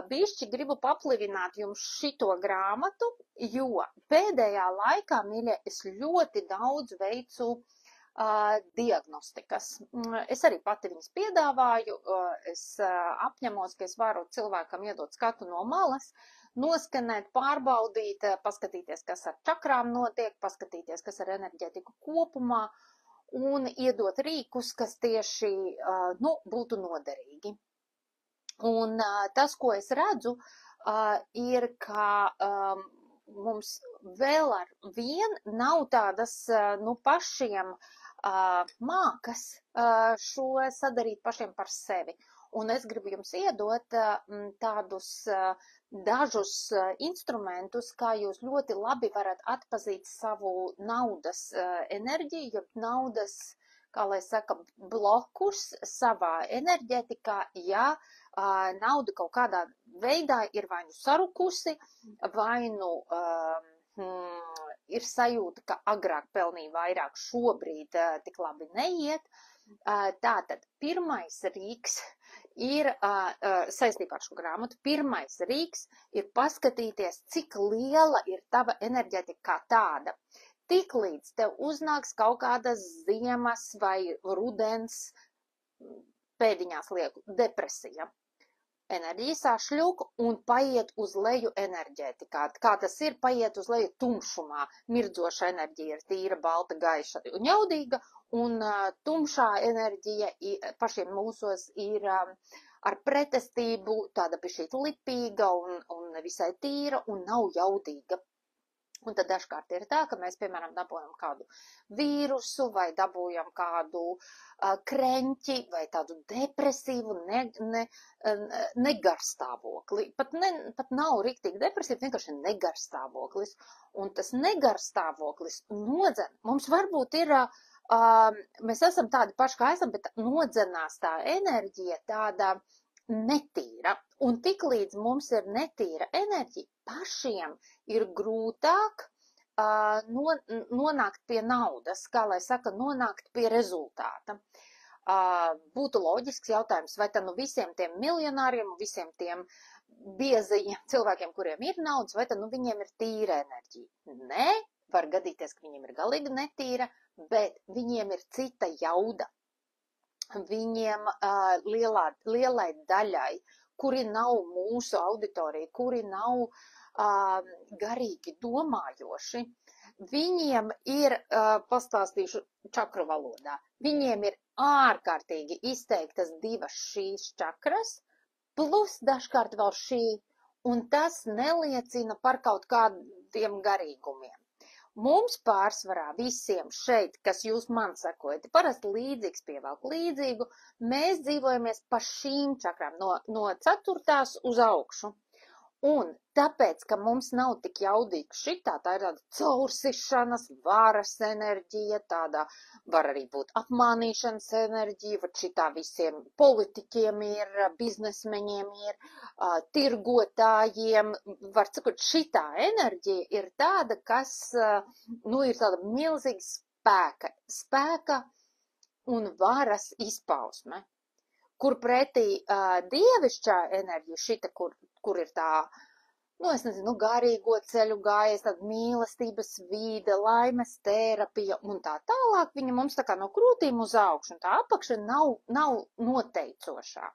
bišķi gribu paplivināt jums šito grāmatu, jo pēdējā laikā, mīļie, es ļoti daudz veicu diagnostikas. Es arī pati viņas piedāvāju, es apņemos, ka es varu cilvēkam iedot skatu no malas, noskanēt, pārbaudīt, paskatīties, kas ar čakrām notiek, paskatīties, kas ar enerģētiku kopumā, un iedot rīkus, kas tieši būtu noderīgi. Un tas, ko es redzu, ir, ka mums vēl ar vien nav tādas pašiem mākas šo sadarīt pašiem par sevi. Un es gribu jums iedot tādus dažus instrumentus, kā jūs ļoti labi varat atpazīt savu naudas enerģiju, ja naudas, kā lai saka, blokus savā enerģētikā, ja nauda kaut kādā veidā ir vai nu sarukusi, vai nu ir sajūta, ka agrāk pelnīja vairāk, šobrīd tik labi neiet. Tātad pirmais rīks ir saistībā ar šo grāmatu, pirmais rīks ir paskatīties, cik liela ir tava enerģētika kā tāda. Tiklīdz tev uznāks kaut kāda ziemas vai rudens, pēdiņās lieku, depresija. Enerģija sašļūk un paiet uz leju enerģētikā. Kā tas ir, paiet uz leju tumšumā. Mirdzoša enerģija ir tīra, balta, gaiša un jaudīga, un tumšā enerģija pašiem mūsos ir ar pretestību tāda bišķīt lipīga un nevisai tīra un nav jaudīga. Un tad dažkārt ir tā, ka mēs, piemēram, dabūjam kādu vīrusu vai dabūjam kādu kreņķi vai tādu depresīvu negarstāvokli. Pat nav riktīgi depresīvi, vienkārši negarstāvoklis. Un tas negarstāvoklis nodzen. Mums varbūt ir, mēs esam tādi paši, kā esam, bet nodzenās tā enerģija tāda netīra. Un tiklīdz mums ir netīra enerģija, pašiem ir grūtāk nonākt pie naudas, kā lai saka, nonākt pie rezultāta. Būtu loģisks jautājums, vai tad visiem tiem miljonāriem, visiem tiem biezajiem cilvēkiem, kuriem ir naudas, vai tad viņiem ir tīra enerģija? Nē, var gadīties, ka viņiem ir galīgi netīra, bet viņiem ir cita jauda. Viņiem lielai daļai, kuri nav mūsu auditorija, kuri nav garīgi domājoši, viņiem ir, pastāstīšu čakru valodā, viņiem ir ārkārtīgi izteiktas divas šīs čakras, plus dažkārt vēl šī, un tas neliecina par kaut kādiem garīgumiem. Mums pārsvarā visiem šeit, kas jūs man sakojat, parasti līdzīgs pievelk līdzīgu, mēs dzīvojamies pa šīm čakrām, no 4. uz augšu. Un tāpēc, ka mums nav tik jaudīga šitā, tā ir tāda caursišanas, varas enerģija, tāda var arī būt apmānīšanas enerģija, vai šitā visiem politiķiem ir, biznesmeņiem ir, tirgotājiem, var sakot, šitā enerģija ir tāda, kas, ir tāda milzīga spēka un varas izpausme. Kur pretī dievišķā enerģija, šita, kur ir tā, es nezinu, garīgo ceļu gājies, tāda mīlestības vīde, laimes terapija un tā tālāk, viņa mums tā kā no krūtīm uz augšu, un tā apakša nav noteicošā.